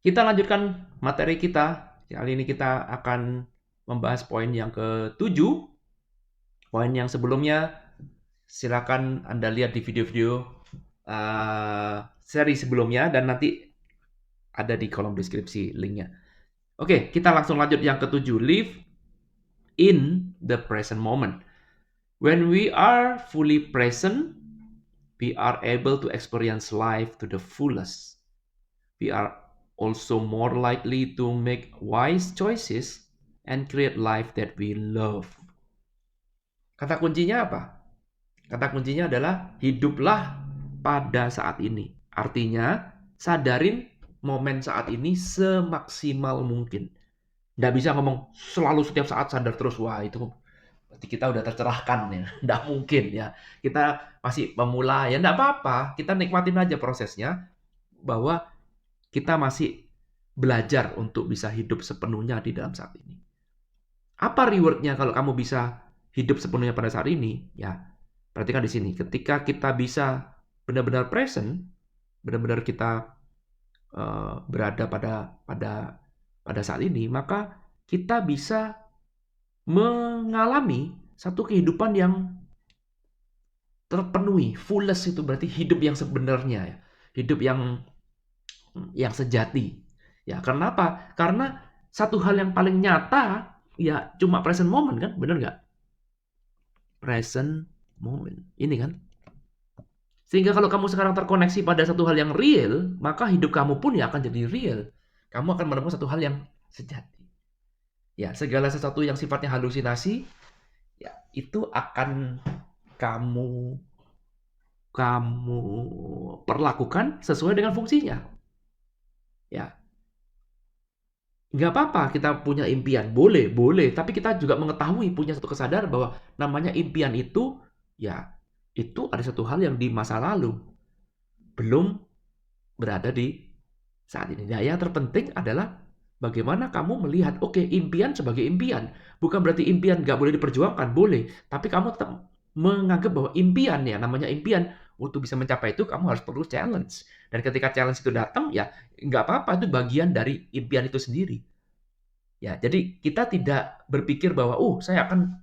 Kita lanjutkan materi kita. Kali ini kita akan membahas poin yang ke-7. Poin yang sebelumnya, silakan Anda lihat di video-video seri sebelumnya dan nanti ada di kolom deskripsi linknya. Oke, kita langsung lanjut yang ke-7. Live in the present moment. When we are fully present, we are able to experience life to the fullest. We are also more likely to make wise choices and create life that we love. Kata kuncinya apa? Kata kuncinya adalah hiduplah pada saat ini. Artinya, sadarin momen saat ini semaksimal mungkin. Nggak bisa ngomong selalu setiap saat sadar terus. Wah, itu berarti kita udah tercerahkan ya. Nggak mungkin ya. Kita masih pemula ya. Nggak apa-apa. Kita nikmatin aja prosesnya. Bahwa kita masih belajar untuk bisa hidup sepenuhnya di dalam saat ini. Apa rewardnya kalau kamu bisa hidup sepenuhnya pada saat ini? Ya, perhatikan di sini. Ketika kita bisa benar-benar present, benar-benar kita berada pada saat ini, maka kita bisa mengalami satu kehidupan yang terpenuhi. Fullest itu berarti hidup yang sebenarnya, ya. Hidup yang sejati. Ya, kenapa? Karena satu hal yang paling nyata ya cuma present moment kan, benar nggak? Present moment. Ini kan. Sehingga kalau kamu sekarang terkoneksi pada satu hal yang real, maka hidup kamu pun ya akan jadi real. Kamu akan menemukan satu hal yang sejati. Ya, segala sesuatu yang sifatnya halusinasi, ya itu akan kamu perlakukan sesuai dengan fungsinya. Ya, nggak apa-apa kita punya impian, boleh, tapi kita juga mengetahui, punya satu kesadaran bahwa namanya impian itu, ya itu ada satu hal yang di masa lalu, belum berada di saat ini. Nah, yang terpenting adalah bagaimana kamu melihat, oke, impian sebagai impian. Bukan berarti impian nggak boleh diperjuangkan, boleh. Tapi kamu tetap menganggap bahwa impian, ya namanya impian, untuk bisa mencapai itu kamu harus perlu challenge. Dan ketika challenge itu datang, ya nggak apa-apa, itu bagian dari impian itu sendiri. Ya, jadi kita tidak berpikir bahwa, saya akan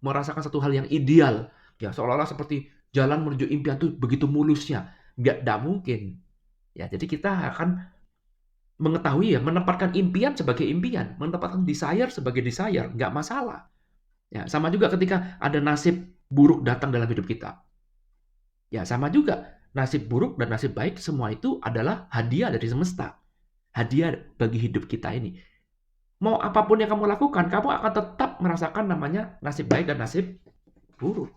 merasakan satu hal yang ideal. Ya, seolah-olah seperti jalan menuju impian itu begitu mulusnya. Nggak mungkin. Ya, jadi kita akan mengetahui ya, menempatkan impian sebagai impian, menempatkan desire sebagai desire, nggak masalah. Ya, sama juga ketika ada nasib buruk datang dalam hidup kita. Ya, sama juga. Nasib buruk dan nasib baik, semua itu adalah hadiah dari semesta. Hadiah bagi hidup kita ini. Mau apapun yang kamu lakukan, kamu akan tetap merasakan namanya nasib baik dan nasib buruk.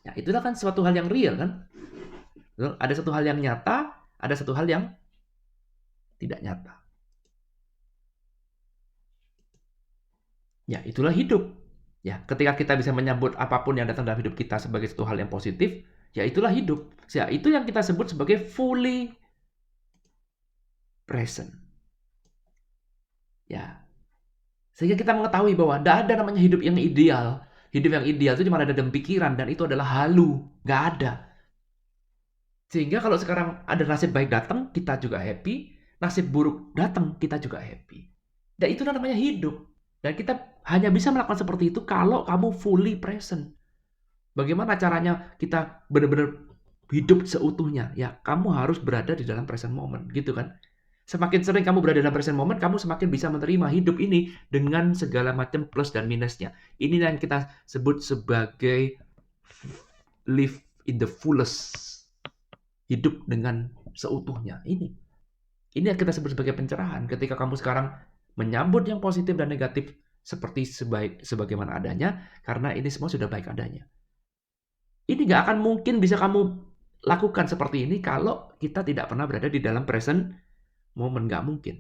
Ya, itulah kan suatu hal yang real kan. Ada satu hal yang nyata, ada satu hal yang tidak nyata. Ya, itulah hidup. Ya, ketika kita bisa menyambut apapun yang datang dalam hidup kita sebagai satu hal yang positif, ya itulah hidup. Ya, itu yang kita sebut sebagai fully present. Ya. Sehingga kita mengetahui bahwa tidak ada namanya hidup yang ideal. Hidup yang ideal itu cuma ada dalam pikiran dan itu adalah halu, nggak ada. Sehingga kalau sekarang ada nasib baik datang, kita juga happy. Nasib buruk datang, kita juga happy. Dan itu namanya hidup. Dan kita hanya bisa melakukan seperti itu kalau kamu fully present. Bagaimana caranya kita benar-benar hidup seutuhnya? Ya, kamu harus berada di dalam present moment, gitu kan? Semakin sering kamu berada dalam present moment, kamu semakin bisa menerima hidup ini dengan segala macam plus dan minusnya. Ini yang kita sebut sebagai live in the fullest. Hidup dengan seutuhnya. Ini yang kita sebut sebagai pencerahan. Ketika kamu sekarang menyambut yang positif dan negatif seperti sebagaimana adanya, karena ini semua sudah baik adanya. Ini nggak akan mungkin bisa kamu lakukan seperti ini kalau kita tidak pernah berada di dalam present moment. Nggak mungkin.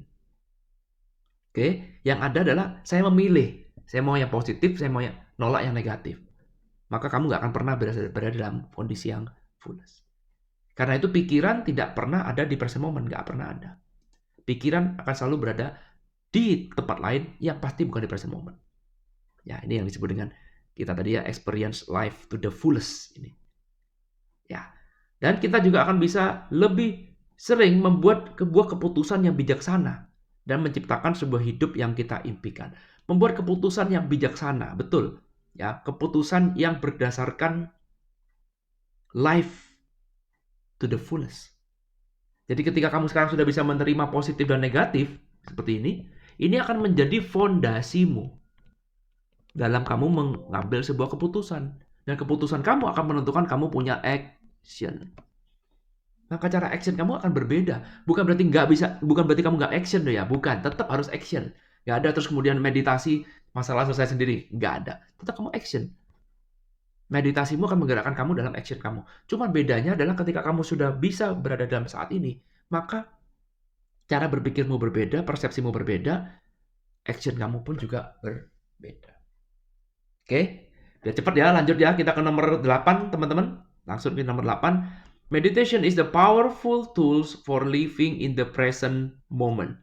Oke, yang ada adalah saya memilih. Saya mau yang positif, saya mau yang nolak yang negatif. Maka kamu nggak akan pernah berada dalam kondisi yang fullest. Karena itu pikiran tidak pernah ada di present moment, nggak pernah ada. Pikiran akan selalu berada di tempat lain yang pasti bukan di present moment. Ya, ini yang disebut dengan kita tadi ya, experience life to the fullest ini. Ya. Dan kita juga akan bisa lebih sering membuat sebuah keputusan yang bijaksana dan menciptakan sebuah hidup yang kita impikan. Membuat keputusan yang bijaksana, betul. Ya, keputusan yang berdasarkan life to the fullest. Jadi ketika kamu sekarang sudah bisa menerima positif dan negatif seperti ini akan menjadi fondasimu dalam kamu mengambil sebuah keputusan. Dan keputusan kamu akan menentukan kamu punya action. Maka cara action kamu akan berbeda. Bukan berarti kamu nggak action ya, bukan. Tetap harus action. Nggak ada terus kemudian meditasi, masalah selesai sendiri. Nggak ada. Tetap kamu action. Meditasimu akan menggerakkan kamu dalam action kamu. Cuman bedanya adalah ketika kamu sudah bisa berada dalam saat ini, maka cara berpikirmu berbeda, persepsimu berbeda, action kamu pun juga berbeda. Oke? Biar cepat ya, lanjut ya. Kita ke nomor 8, teman-teman. Langsung ke nomor 8. Meditation is the powerful tools for living in the present moment.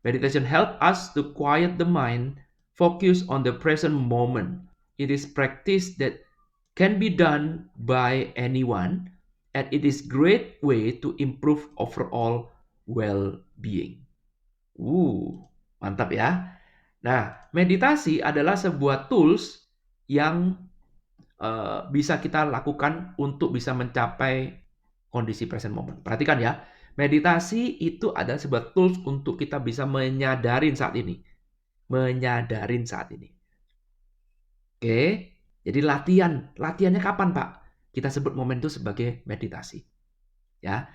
Meditation helps us to quiet the mind, focus on the present moment. It is practice that can be done by anyone, and it is great way to improve overall well-being. Mantap ya. Nah, meditasi adalah sebuah tools yang bisa kita lakukan untuk bisa mencapai kondisi present moment. Perhatikan ya, meditasi itu adalah sebuah tools untuk kita bisa menyadarin saat ini. Menyadarin saat ini. Oke, jadi latihannya kapan Pak? Kita sebut momen itu sebagai meditasi. Ya,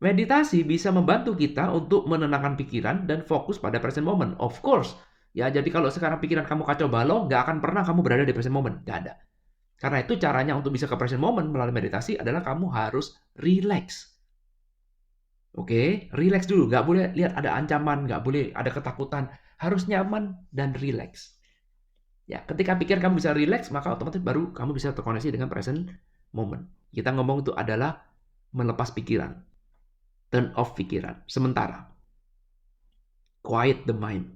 meditasi bisa membantu kita untuk menenangkan pikiran dan fokus pada present moment. Of course, ya jadi kalau sekarang pikiran kamu kacau balau, nggak akan pernah kamu berada di present moment, nggak ada. Karena itu caranya untuk bisa ke present moment melalui meditasi adalah kamu harus relax. Oke, relax dulu. Nggak boleh lihat ada ancaman, nggak boleh ada ketakutan. Harus nyaman dan relax. Ya, ketika pikiran kamu bisa relax, maka otomatis baru kamu bisa terkoneksi dengan present moment. Kita ngomong itu adalah melepas pikiran. Turn off pikiran. Sementara. Quiet the mind.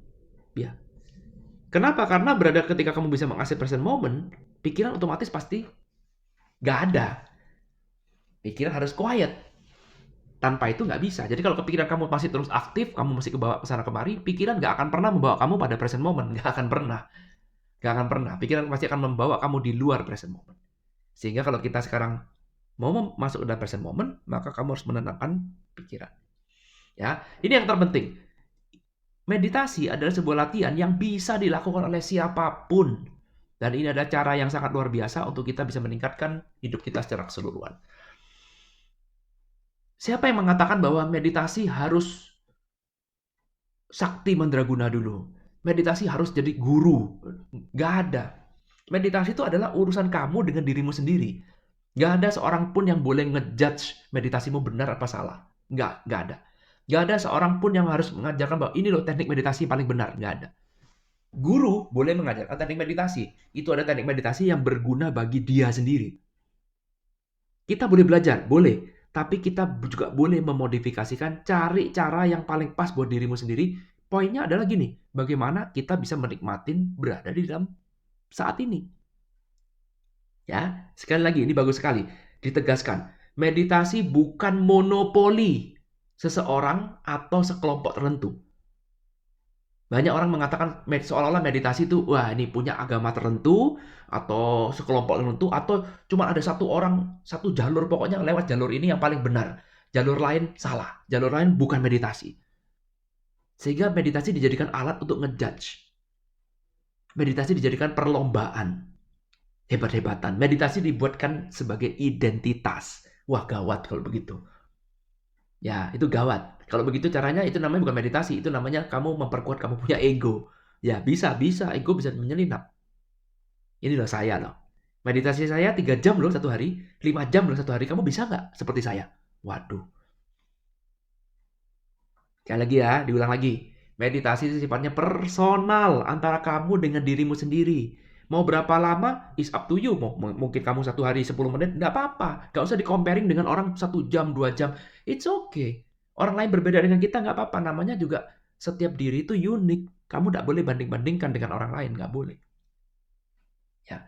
Ya. Kenapa? Karena berada ketika kamu bisa mengakses present moment, pikiran otomatis pasti nggak ada. Pikiran harus quiet. Tanpa itu nggak bisa. Jadi kalau kepikiran kamu masih terus aktif, kamu masih kebawa kesana kemari, pikiran nggak akan pernah membawa kamu pada present moment. Nggak akan pernah. Nggak akan pernah. Pikiran pasti akan membawa kamu di luar present moment. Sehingga kalau kita sekarang mau masuk dalam present moment, maka kamu harus menenangkan pikiran. Ya, ini yang terpenting. Meditasi adalah sebuah latihan yang bisa dilakukan oleh siapapun. Dan ini adalah cara yang sangat luar biasa untuk kita bisa meningkatkan hidup kita secara keseluruhan. Siapa yang mengatakan bahwa meditasi harus sakti mandraguna dulu? Meditasi harus jadi guru? Gak ada. Meditasi itu adalah urusan kamu dengan dirimu sendiri. Gak ada seorang pun yang boleh ngejudge meditasimu benar apa salah. Gak ada. Gak ada seorang pun yang harus mengajarkan bahwa ini loh teknik meditasi paling benar. Gak ada. Guru boleh mengajarkan teknik meditasi. Itu ada teknik meditasi yang berguna bagi dia sendiri. Kita boleh belajar, boleh. Tapi kita juga boleh memodifikasikan, cari cara yang paling pas buat dirimu sendiri. Poinnya adalah gini, bagaimana kita bisa menikmatin berada di dalam saat ini. Ya, sekali lagi ini bagus sekali ditegaskan. Meditasi bukan monopoli seseorang atau sekelompok tertentu. Banyak orang mengatakan seolah-olah meditasi itu, wah ini punya agama tertentu, atau sekelompok tertentu, atau cuma ada satu orang, satu jalur, pokoknya lewat jalur ini yang paling benar. Jalur lain salah, jalur lain bukan meditasi. Sehingga meditasi dijadikan alat untuk ngejudge. Meditasi dijadikan perlombaan. Hebat-hebatan. Meditasi dibuatkan sebagai identitas. Wah gawat kalau begitu. Ya, itu gawat. Kalau begitu caranya itu namanya bukan meditasi, itu namanya kamu memperkuat kamu punya ego. Ya, bisa, ego bisa menyelinap. Ini loh saya loh. Meditasi saya 3 jam loh satu hari, 5 jam loh satu hari. Kamu bisa nggak seperti saya? Waduh. Sekali lagi ya, diulang lagi. Meditasi itu sifatnya personal antara kamu dengan dirimu sendiri. Mau berapa lama, is up to you. Mungkin kamu satu hari 10 menit, nggak apa-apa. Nggak usah di-comparing dengan orang 1 jam, 2 jam. It's okay. Orang lain berbeda dengan kita, nggak apa-apa. Namanya juga setiap diri itu unik. Kamu nggak boleh banding-bandingkan dengan orang lain, nggak boleh. Ya.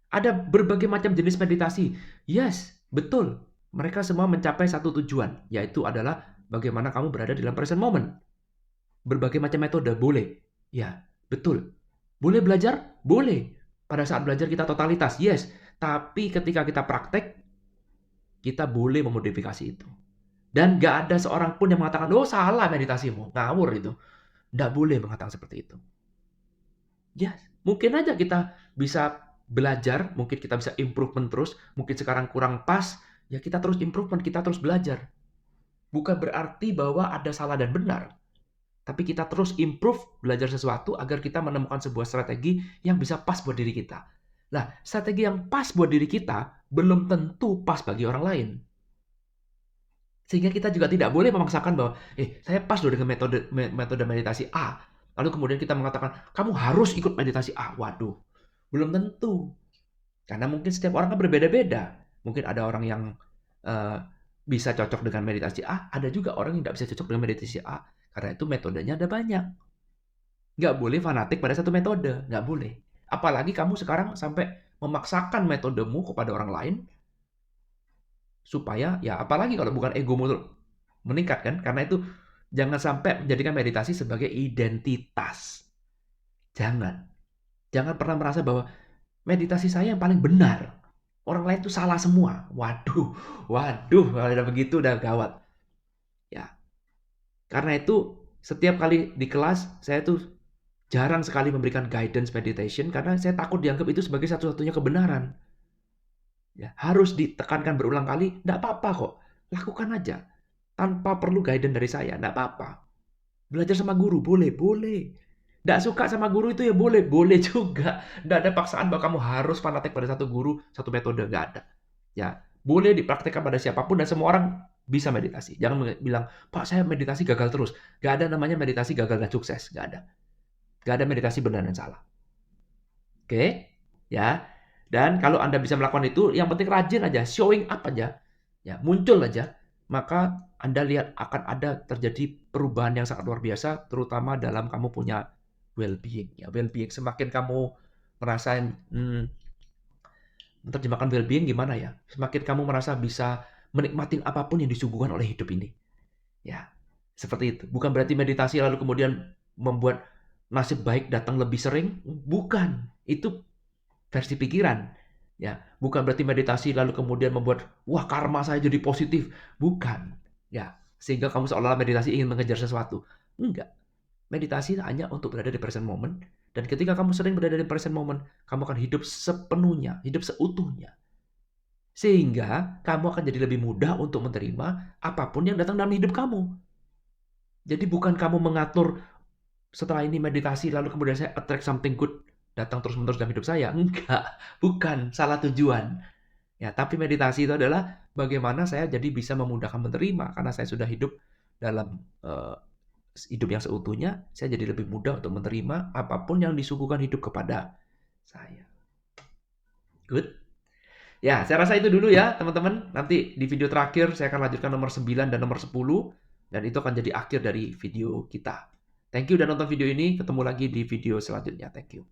Ada berbagai macam jenis meditasi. Yes, betul. Mereka semua mencapai satu tujuan, yaitu adalah bagaimana kamu berada dalam present moment. Berbagai macam metode boleh. Ya, betul. Boleh belajar? Boleh. Pada saat belajar kita totalitas, yes. Tapi ketika kita praktek, kita boleh memodifikasi itu. Dan gak ada seorang pun yang mengatakan, oh salah meditasimu, ngawur itu. Nggak boleh mengatakan seperti itu. Ya, mungkin aja kita bisa belajar, mungkin kita bisa improvement terus, mungkin sekarang kurang pas, ya kita terus improvement, kita terus belajar. Bukan berarti bahwa ada salah dan benar, tapi kita terus improve, belajar sesuatu agar kita menemukan sebuah strategi yang bisa pas buat diri kita. Nah, strategi yang pas buat diri kita belum tentu pas bagi orang lain. Sehingga kita juga tidak boleh memaksakan bahwa, saya pas loh dengan metode meditasi A. Lalu kemudian kita mengatakan, kamu harus ikut meditasi A. Waduh, belum tentu. Karena mungkin setiap orang kan berbeda-beda. Mungkin ada orang yang bisa cocok dengan meditasi A, ada juga orang yang tidak bisa cocok dengan meditasi A. Karena itu metodenya ada banyak. Nggak boleh fanatik pada satu metode, nggak boleh. Apalagi kamu sekarang sampai memaksakan metodemu kepada orang lain, supaya ya apalagi kalau bukan egomu meningkat kan, karena itu jangan sampai menjadikan meditasi sebagai identitas. Jangan pernah merasa bahwa meditasi saya yang paling benar, orang lain tuh salah semua. Waduh, kalau udah begitu udah gawat. Ya, karena itu setiap kali di kelas saya tuh jarang sekali memberikan guidance meditation karena saya takut dianggap itu sebagai satu-satunya kebenaran. Ya, harus ditekankan berulang kali, enggak apa-apa kok. Lakukan aja. Tanpa perlu guidance dari saya, enggak apa-apa. Belajar sama guru, boleh, boleh. Enggak suka sama guru itu ya boleh, boleh juga. Enggak ada paksaan bahwa kamu harus fanatik pada satu guru, satu metode, enggak ada. Ya, boleh dipraktikkan pada siapapun dan semua orang bisa meditasi. Jangan bilang, Pak saya meditasi gagal terus. Enggak ada namanya meditasi gagal dan sukses, enggak ada. Enggak ada meditasi benar dan salah. Oke, ya. Dan kalau Anda bisa melakukan itu, yang penting rajin aja, showing up aja. Ya, muncul aja. Maka Anda lihat akan ada terjadi perubahan yang sangat luar biasa, terutama dalam kamu punya well-being. Ya, well-being semakin kamu merasain, menerjemahkan well-being gimana ya? Semakin kamu merasa bisa menikmati apapun yang disuguhkan oleh hidup ini. Ya, seperti itu. Bukan berarti meditasi lalu kemudian membuat nasib baik datang lebih sering. Bukan. Itu versi pikiran. Ya, bukan berarti meditasi lalu kemudian membuat wah karma saya jadi positif. Bukan. Ya, sehingga kamu seolah-olah meditasi ingin mengejar sesuatu. Enggak. Meditasi hanya untuk berada di present moment dan ketika kamu sering berada di present moment, kamu akan hidup sepenuhnya, hidup seutuhnya. Sehingga kamu akan jadi lebih mudah untuk menerima apapun yang datang dalam hidup kamu. Jadi bukan kamu mengatur setelah ini meditasi lalu kemudian saya attract something good datang terus-menerus dalam hidup saya. Enggak, bukan, salah tujuan. Ya, tapi meditasi itu adalah bagaimana saya jadi bisa memudahkan menerima karena saya sudah hidup dalam hidup yang seutuhnya, saya jadi lebih mudah untuk menerima apapun yang disuguhkan hidup kepada saya. Good. Ya, saya rasa itu dulu ya, teman-teman. Nanti di video terakhir saya akan lanjutkan nomor 9 dan nomor 10 dan itu akan jadi akhir dari video kita. Thank you udah nonton video ini. Ketemu lagi di video selanjutnya. Thank you.